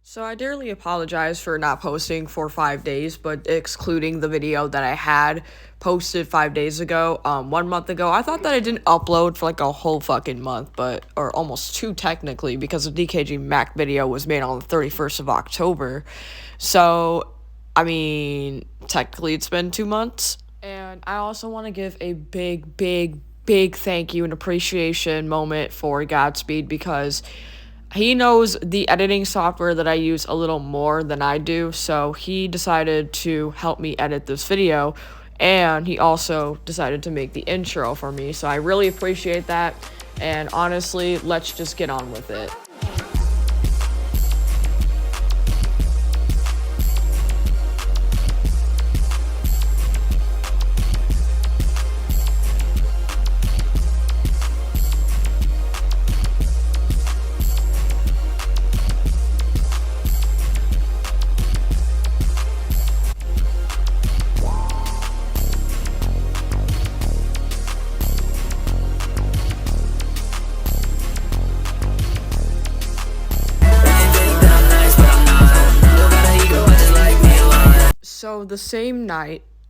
So I dearly apologize for not posting for 5 days, but excluding the video that I had posted 5 days ago, 1 month ago. I thought that I didn't upload for like a whole fucking month, or almost two technically, because the DKG Mac video was made on the 31st of October. So, I mean, technically it's been 2 months. And I also want to give a big thank you and appreciation moment for Godspeed because he knows the editing software that I use a little more than I do, so he decided to help me edit this video, and he also decided to make the intro for me, so I really appreciate that, and honestly, let's just get on with it.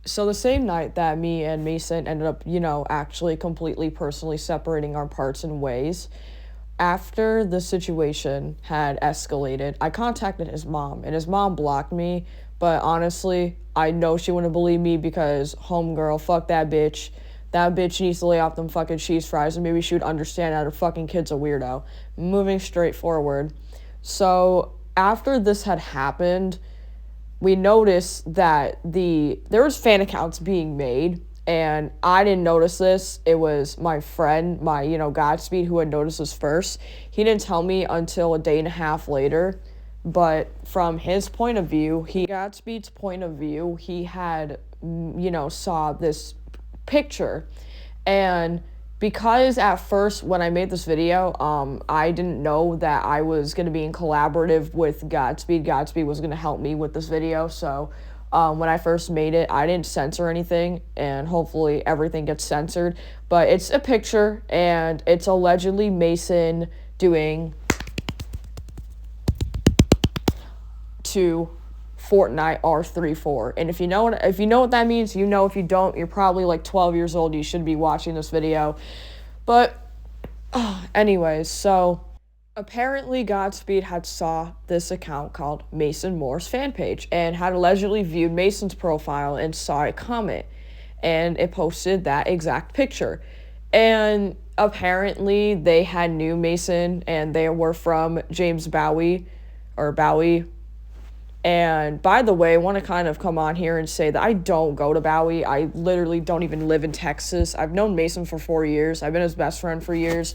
So the same night that me and Mason ended up, actually completely personally separating our parts in ways, after the situation had escalated, I contacted his mom, and his mom blocked me, but honestly, I know she wouldn't believe me because homegirl, fuck that bitch. That bitch needs to lay off them fucking cheese fries, and maybe she would understand that her fucking kid's a weirdo. Moving straight forward. So, after this had happened, we noticed that there was fan accounts being made, and I didn't notice this. It was my friend, Godspeed, who had noticed this first. He didn't tell me until a day and a half later, but from his point of view, Godspeed's point of view, he had, saw this picture, and because at first when I made this video, I didn't know that I was going to be in collaborative with Godspeed. Godspeed was going to help me with this video, so when I first made it, I didn't censor anything, and hopefully everything gets censored, but it's a picture, and it's allegedly Mason doing to Fortnite R34, and if you know what that means, you know. If you don't, you're probably like 12 years old. You should be watching this video, but anyways, so apparently Godspeed had saw this account called Mason Morse fan page and had allegedly viewed Mason's profile and saw a comment, and it posted that exact picture, and apparently they had knew Mason and they were from James Bowie or Bowie. And by the way, I want to kind of come on here and say that I don't go to Bowie. I literally don't even live in Texas. I've known Mason for 4 years. I've been his best friend for years.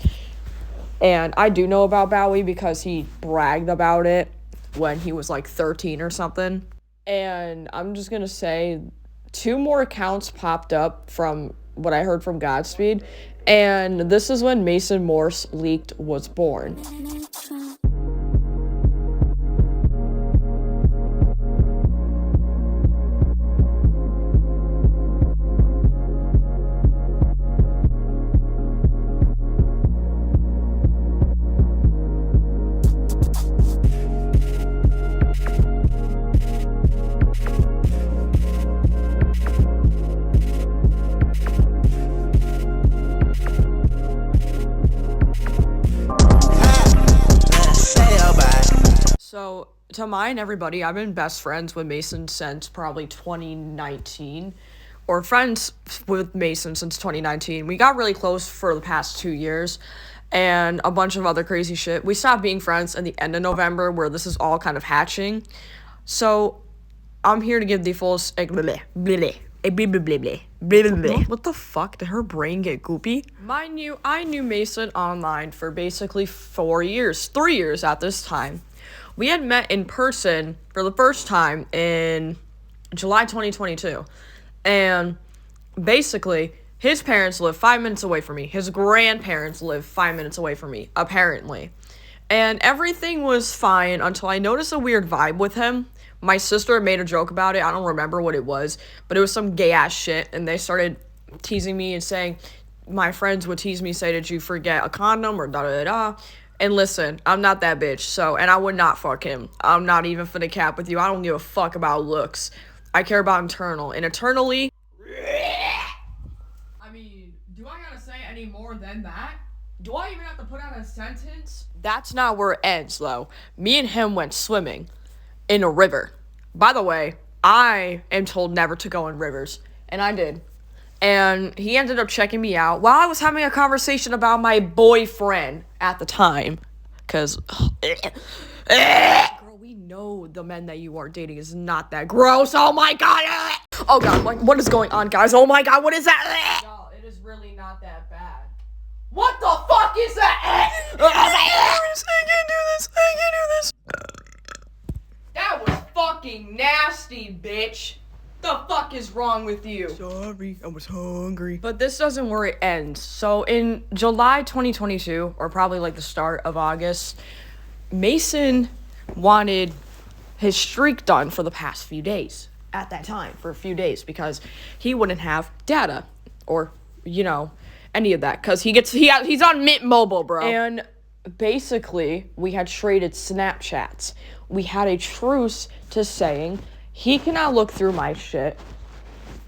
And I do know about Bowie because he bragged about it when he was like 13 or something. And I'm just going to say 2 more accounts popped up from what I heard from Godspeed. And this is when Mason Morse Leaked was born. So, to mind everybody, I've been best friends with Mason since probably 2019, or friends with Mason since 2019. We got really close for the past 2 years, and a bunch of other crazy shit. We stopped being friends at the end of November, where this is all kind of hatching. So, I'm here to give the full... What the fuck? Did her brain get goopy? Mind you, I knew Mason online for basically 4 years. 3 years at this time. We had met in person for the first time in July 2022. And basically, his parents live 5 minutes away from me. His grandparents live 5 minutes away from me, apparently. And everything was fine until I noticed a weird vibe with him. My sister made a joke about it. I don't remember what it was, but it was some gay-ass shit. And they started teasing me and saying, my friends would tease me, say, did you forget a condom or da-da-da-da? And listen, I'm not that bitch, so, and I would not fuck him. I'm not even finna cap with you. I don't give a fuck about looks. I care about internal. And eternally... I mean, do I gotta say any more than that? Do I even have to put out a sentence? That's not where it ends, though. Me and him went swimming in a river. By the way, I am told never to go in rivers, and I did. And he ended up checking me out while I was having a conversation about my boyfriend at the time. Because, girl, we know the men that you are dating is not that gross. Oh my god. Oh god, what is going on, guys? Oh my god, what is that? Y'all, it is really not that bad. What the fuck is that? I can't do this. That was fucking nasty, bitch. The fuck is wrong with you? Sorry, I was hungry. But this doesn't where it ends. So in July 2022, or probably like the start of August, Mason wanted his streak done for the past few days. At that time, for a few days, because he wouldn't have data or, you know, any of that. Because he's on Mint Mobile, bro. And basically, we had traded Snapchats. We had a truce to saying he cannot look through my shit,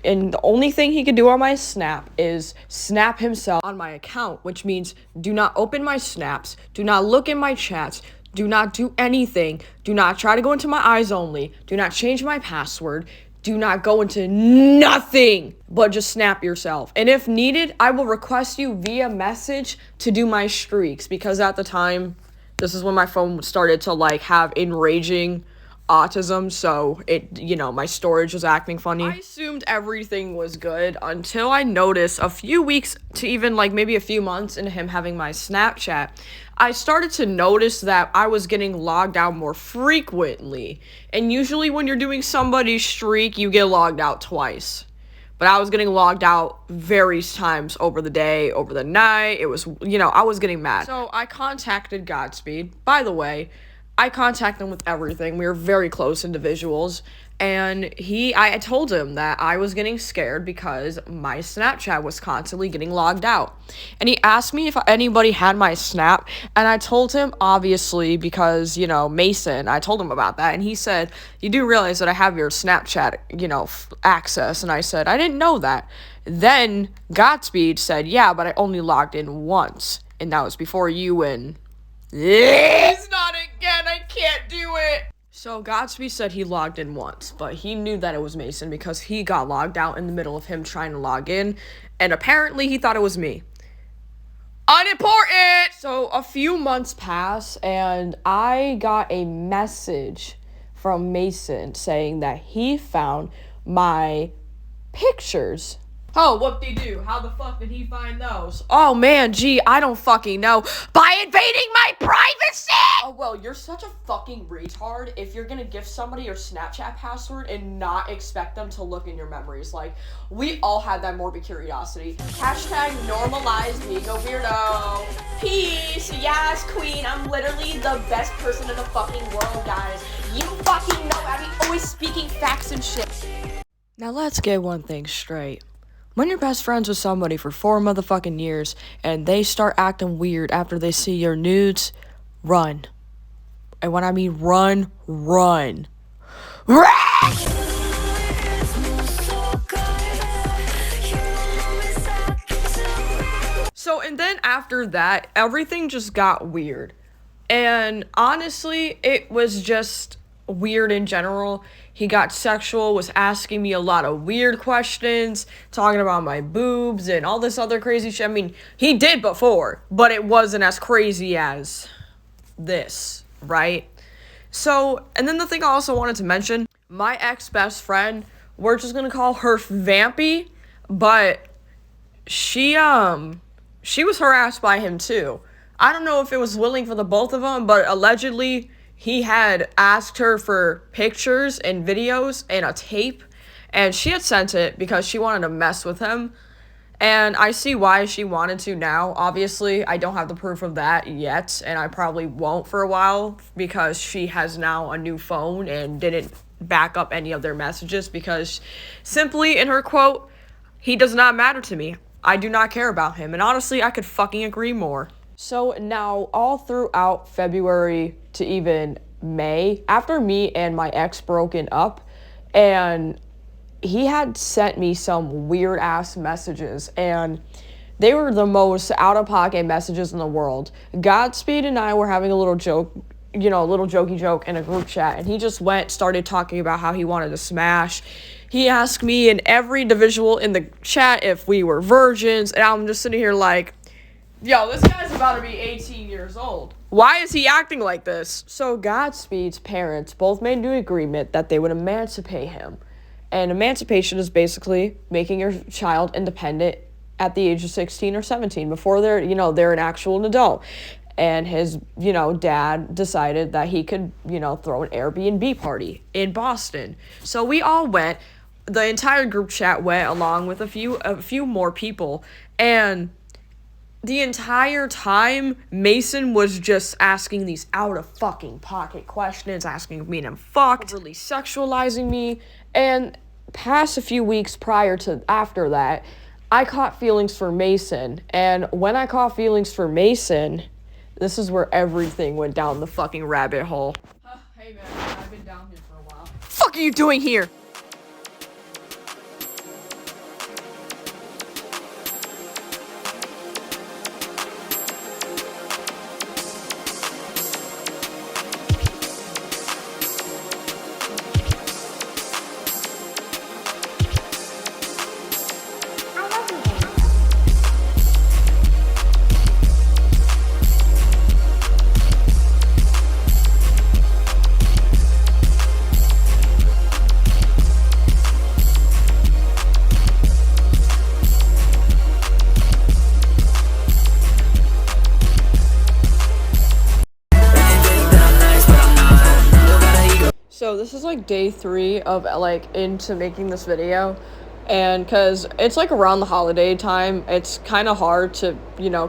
and the only thing he can do on my snap is snap himself on my account, which means do not open my snaps, do not look in my chats, do not do anything, do not try to go into my eyes only, do not change my password, do not go into nothing, but just snap yourself. And if needed, I will request you via message to do my streaks, because at the time, this is when my phone started to like have enraging autism, so it, you know, my storage was acting funny. I assumed everything was good until I noticed a few weeks to even like maybe a few months into him having my Snapchat, I started to notice that I was getting logged out more frequently. And usually when you're doing somebody's streak, you get logged out twice. But I was getting logged out various times over the day, over the night. It was, you know, I was getting mad. So I contacted Godspeed. By the way, I contact him with everything. We were very close individuals. And I told him that I was getting scared because my Snapchat was constantly getting logged out. And he asked me if anybody had my Snap. And I told him, obviously, because, you know, Mason, I told him about that. And he said, you do realize that I have your Snapchat, you know, access. And I said, I didn't know that. Then Godspeed said, yeah, but I only logged in once. And that was before you and... It's not again, I can't do it. So Godspeed said he logged in once, but he knew that it was Mason because he got logged out in the middle of him trying to log in, and apparently he thought it was me. Unimportant! So a few months pass, and I got a message from Mason saying that he found my pictures. Oh, whoop-de-doo. How the fuck did he find those? Oh, man, gee, I don't fucking know. By invading my privacy! Oh, well, you're such a fucking retard if you're gonna give somebody your Snapchat password and not expect them to look in your memories. Like, we all had that morbid curiosity. Hashtag normalize me, go weirdo. Peace, yes, queen. I'm literally the best person in the fucking world, guys. You fucking know I be always speaking facts and shit. Now, let's get one thing straight. When you're best friends with somebody for 4 motherfucking years and they start acting weird after they see your nudes, run. And when I mean run, run. Run! So, and then after that, everything just got weird. And honestly, it was just weird in general. He got sexual, was asking me a lot of weird questions, talking about my boobs and all this other crazy shit. I mean, he did before, but it wasn't as crazy as this, right? So, and then the thing I also wanted to mention, my ex-best friend, we're just gonna call her Vampy, but she was harassed by him too. I don't know if it was willing for the both of them, but allegedly he had asked her for pictures and videos and a tape, and she had sent it because she wanted to mess with him. And I see why she wanted to now. Obviously, I don't have the proof of that yet, and I probably won't for a while because she has now a new phone and didn't back up any of their messages because simply, in her quote, he does not matter to me. I do not care about him. And honestly, I could fucking agree more. So now, all throughout February to even May, after me and my ex broken up, and he had sent me some weird ass messages, and they were the most out of pocket messages in the world. Godspeed and I were having a little joke, a little jokey joke in a group chat, and he just started talking about how he wanted to smash. He asked me and every individual in the chat if we were virgins, and I'm just sitting here like, yo, this guy's about to be 18 years old. Why is he acting like this? So Godspeed's parents both made an agreement that they would emancipate him. And emancipation is basically making your child independent at the age of 16 or 17 before they're an actual adult. And his, dad decided that he could, throw an Airbnb party in Boston. So we all went. The entire group chat went along with a few more people. And the entire time, Mason was just asking these out-of-fucking-pocket questions, asking me to fuck, really sexualizing me, and past a few weeks after that, I caught feelings for Mason, and when I caught feelings for Mason, this is where everything went down the fucking rabbit hole. Hey man, I've been down here for a while. Fuck are you doing here? So this is like day 3 of into making this video, and because it's around the holiday time, it's kind of hard to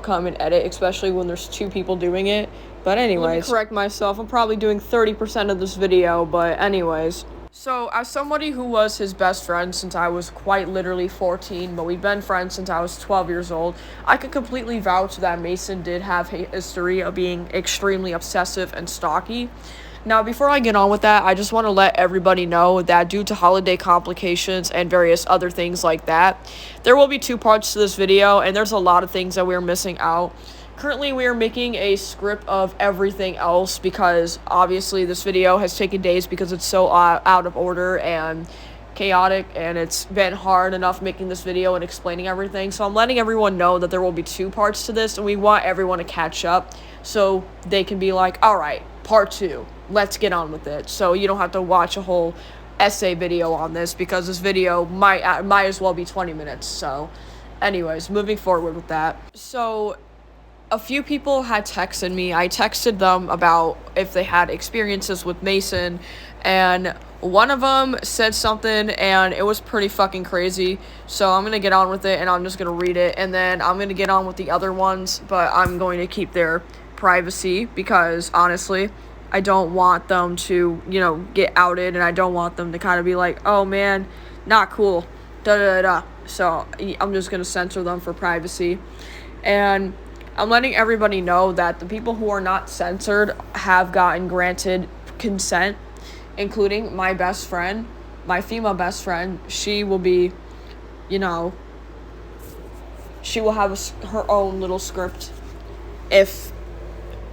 come and edit, especially when there's 2 people doing it. But anyways, let me correct myself, I'm probably doing 30% of this video, but anyways. So as somebody who was his best friend since I was quite literally 14, but we've been friends since I was 12 years old, I could completely vouch that Mason did have a history of being extremely obsessive and stalky. Now, before I get on with that, I just want to let everybody know that due to holiday complications and various other things like that, there will be 2 parts to this video, and there's a lot of things that we're missing out. Currently, we are making a script of everything else because, obviously, this video has taken days because it's so out of order and chaotic, and it's been hard enough making this video and explaining everything. So I'm letting everyone know that there will be 2 parts to this, and we want everyone to catch up so they can be like, all right, part 2. Let's get on with it. So you don't have to watch a whole essay video on this because this video might as well be 20 minutes. So anyways, moving forward with that. So a few people had texted me. I texted them about if they had experiences with Mason, and one of them said something, and it was pretty fucking crazy. So I'm going to get on with it, and I'm just going to read it, and then I'm going to get on with the other ones, but I'm going to keep their privacy because, honestly, I don't want them to, get outed, and I don't want them to kind of be like, oh, man, not cool, da-da-da-da. So I'm just going to censor them for privacy. And I'm letting everybody know that the people who are not censored have gotten granted consent, including my best friend, my female best friend. She will be, she will have her own little script if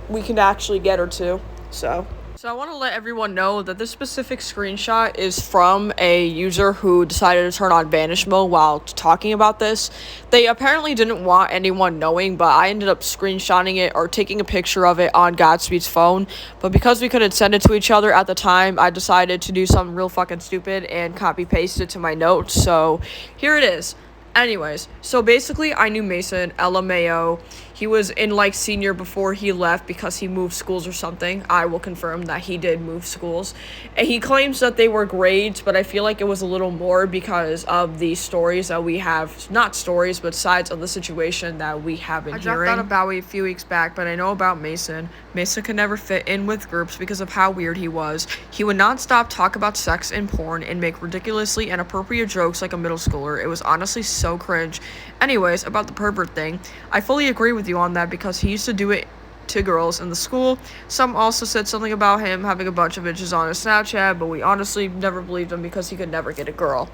we can actually get her to. So I want to let everyone know that this specific screenshot is from a user who decided to turn on vanish mode while talking about this. They apparently didn't want anyone knowing, but I ended up screenshotting it or taking a picture of it on Godspeed's phone. But because we couldn't send it to each other at the time, I decided to do something real fucking stupid and copy paste it to my notes. So here it is. Anyways, so basically I knew Mason, LMAO. He was in senior before he left because he moved schools or something. I will confirm that he did move schools. And he claims that they were grades, but I feel like it was a little more because of the stories that we have, not stories, but sides of the situation that we have been hearing. I dropped out of Bowie a few weeks back, but I know about Mason. Mason could never fit in with groups because of how weird he was. He would non-stop talk about sex and porn and make ridiculously inappropriate jokes like a middle schooler. It was honestly so cringe. Anyways, about the pervert thing, I fully agree with with you on that because he used to do it to girls in the school. Some also said something about him having a bunch of bitches on his Snapchat, but we honestly never believed him because he could never get a girl.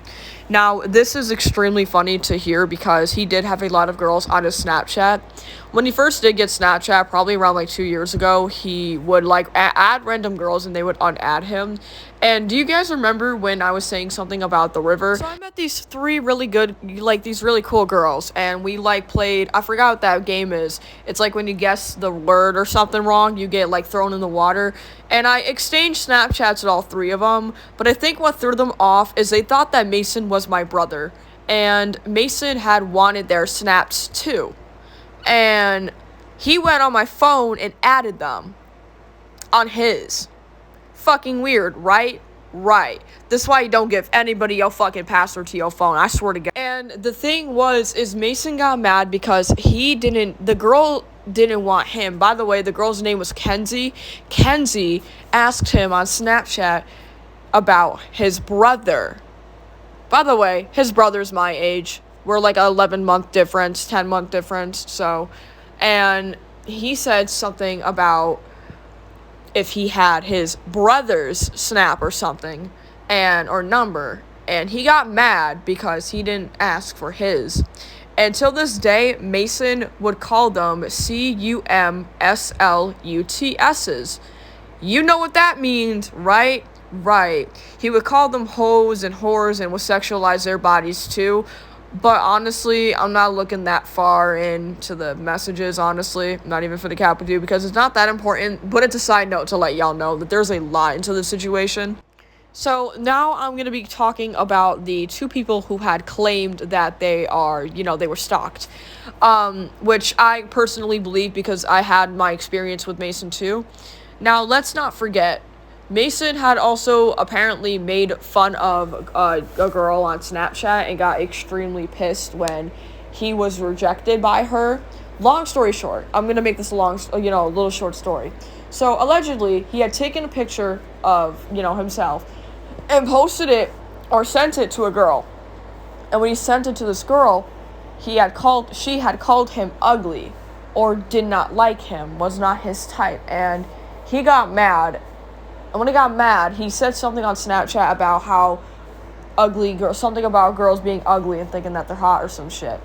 Now, this is extremely funny to hear because he did have a lot of girls on his Snapchat. When he first did get Snapchat, probably around like 2 years ago, he would like add random girls and they would unadd him. And do you guys remember when I was saying something about the river? So I met these 3 really good, like these really cool girls, and we like played, I forgot what that game is. It's like when you guess the word or something wrong, you get like thrown in the water. And I exchanged Snapchats with all 3 of them, but I think what threw them off is they thought that Mason was my brother, and Mason had wanted their snaps too. And he went on my phone and added them on his. Fucking weird, right? Right. This is why you don't give anybody your fucking password to your phone. I swear to God. And the thing is Mason got mad because the girl didn't want him. By the way, the girl's name was Kenzie. Kenzie asked him on Snapchat about his brother. By the way, his brother's my age. We're like 11-month difference, 10-month difference. So, and he said something about if he had his brother's snap or something or number, and he got mad because he didn't ask for his. Until this day, Mason would call them CUMSLUTSs. You know what that means, right? Right. He would call them hoes and whores and would sexualize their bodies too. But honestly, I'm not looking that far into the messages, honestly. Not even for the cap do because it's not that important. But it's a side note to let y'all know that there's a lot into the situation. So now I'm going to be talking about the 2 people who had claimed that they were stalked. Which I personally believe because I had my experience with Mason too. Now, let's not forget, Mason had also apparently made fun of a girl on Snapchat and got extremely pissed when he was rejected by her. Long story short, I'm going to make this a little short story. So allegedly, he had taken a picture of, himself and posted it or sent it to a girl. And when he sent it to this girl, she had called him ugly or did not like him, was not his type. And he got mad. And when he got mad, he said something on Snapchat about how something about girls being ugly and thinking that they're hot or some shit.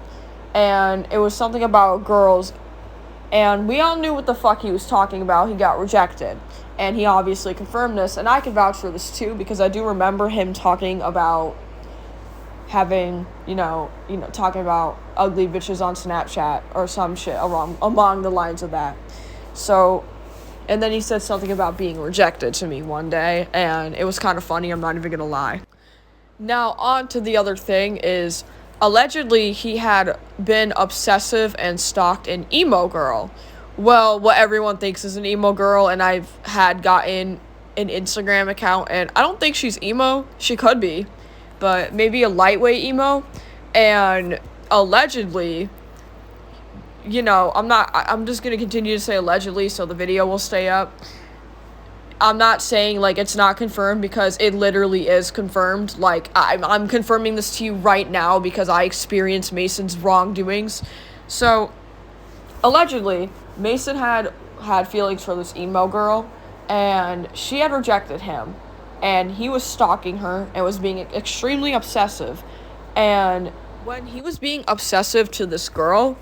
And it was something about girls, and we all knew what the fuck he was talking about. He got rejected. And he obviously confirmed this, and I can vouch for this too, because I do remember him talking about having, talking about ugly bitches on Snapchat or some shit along the lines of that. So, and then he said something about being rejected to me one day, and it was kind of funny, I'm not even gonna lie. Now, on to the other thing is, allegedly, he had been obsessive and stalked an emo girl. Well, what everyone thinks is an emo girl, and I've had gotten an Instagram account, and I don't think she's emo. She could be, but maybe a lightweight emo. And allegedly, I'm just going to continue to say allegedly so the video will stay up. I'm not saying, it's not confirmed because it literally is confirmed. I'm confirming this to you right now because I experienced Mason's wrongdoings. So, allegedly, Mason had feelings for this emo girl, and she had rejected him. And he was stalking her and was being extremely obsessive. And when he was being obsessive to this girl,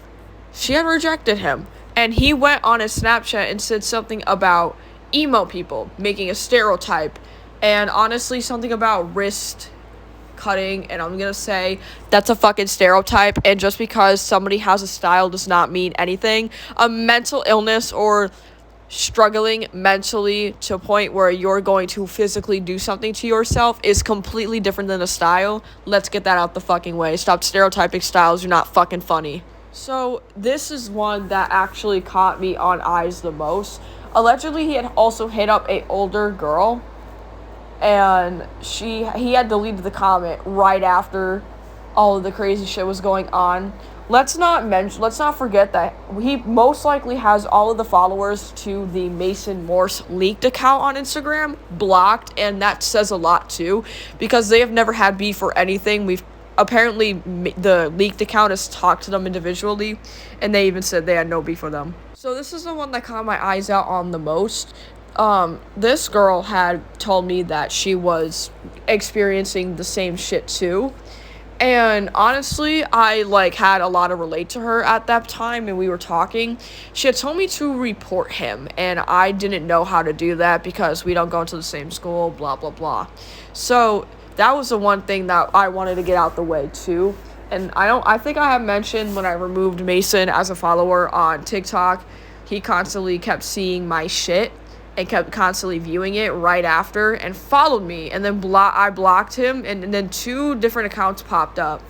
she had rejected him. And he went on his Snapchat and said something about emo people, making a stereotype. And honestly, something about wrist cutting. And I'm going to say that's a fucking stereotype. And just because somebody has a style does not mean anything. A mental illness or struggling mentally to a point where you're going to physically do something to yourself is completely different than a style. Let's get that out the fucking way. Stop stereotyping styles. You're not fucking funny. So this is one that actually caught me on eyes the most. Allegedly, he had also hit up a older girl, and he had deleted the comment right after all of the crazy shit was going on. Let's not forget that he most likely has all of the followers to the Mason MORSE leaked account on Instagram blocked, and that says a lot too, because they have never had beef or anything. apparently the leaked account has talked to them individually, and they even said they had no beef with them. So this is the one that caught my eyes out on the most. This girl had told me that she was experiencing the same shit too. And honestly, I had a lot of relate to her at that time, and we were talking. She had told me to report him, and I didn't know how to do that because we don't go to the same school, blah blah blah. So that was the one thing that I wanted to get out the way too. And I think I have mentioned when I removed Mason as a follower on TikTok, he constantly kept seeing my shit and kept constantly viewing it right after and followed me, and then I blocked him, and then 2 different accounts popped up.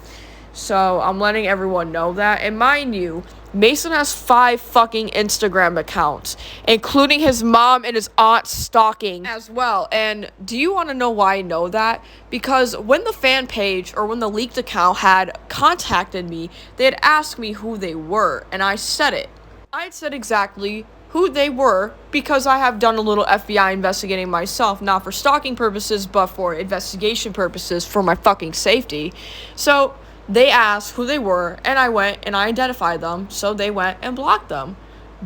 So I'm letting everyone know that. And mind you, Mason has 5 fucking Instagram accounts, including his mom and his aunt stalking as well. And do you want to know why I know that? Because when the fan page or when the leaked account had contacted me, they had asked me who they were, and I said it. I had said exactly who they were because I have done a little FBI investigating myself, not for stalking purposes, but for investigation purposes for my fucking safety. So they asked who they were, and I went and I identified them, so they went and blocked them.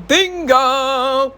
Bingo!